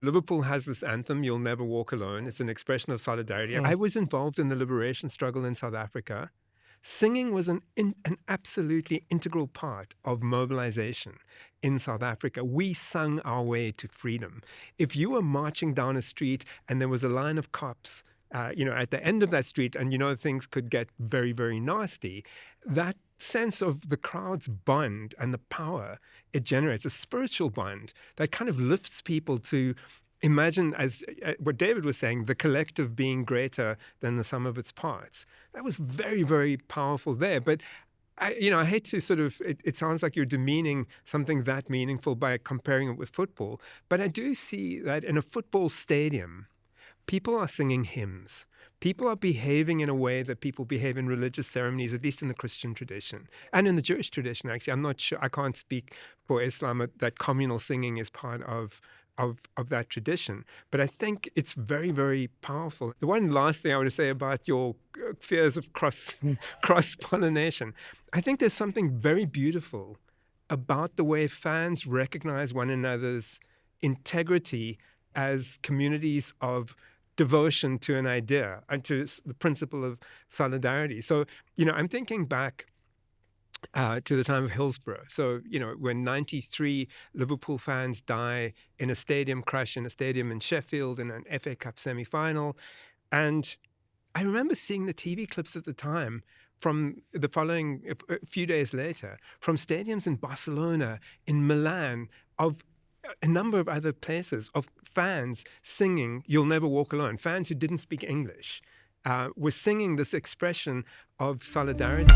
Liverpool has this anthem, "You'll Never Walk Alone." It's an expression of solidarity. I was involved in the liberation struggle in South Africa. Singing was an absolutely integral part of mobilization in South Africa. We sung our way to freedom. If you were marching down a street and there was a line of cops, at the end of that street, and things could get very, very nasty, that sense of the crowd's bond and the power it generates, a spiritual bond that kind of lifts people to imagine, as what David was saying, the collective being greater than the sum of its parts. That was very, very powerful there. But I hate to sort of, it sounds like you're demeaning something that meaningful by comparing it with football. But I do see that in a football stadium, people are singing hymns. People are behaving in a way that people behave in religious ceremonies, at least in the Christian tradition and in the Jewish tradition, actually. I'm not sure, I can't speak for Islam, that communal singing is part of that tradition. But I think it's very, very powerful. The one last thing I want to say about your fears of cross-pollination, I think there's something very beautiful about the way fans recognize one another's integrity as communities of devotion to an idea and to the principle of solidarity. So, I'm thinking back to the time of Hillsborough. So, when 93 Liverpool fans die in a stadium crash in a stadium in Sheffield in an FA Cup semi-final. And I remember seeing the TV clips at the time from the following, a few days later, from stadiums in Barcelona, in Milan, of a number of other places, of fans singing "You'll Never Walk Alone." Fans who didn't speak English were singing this expression of solidarity.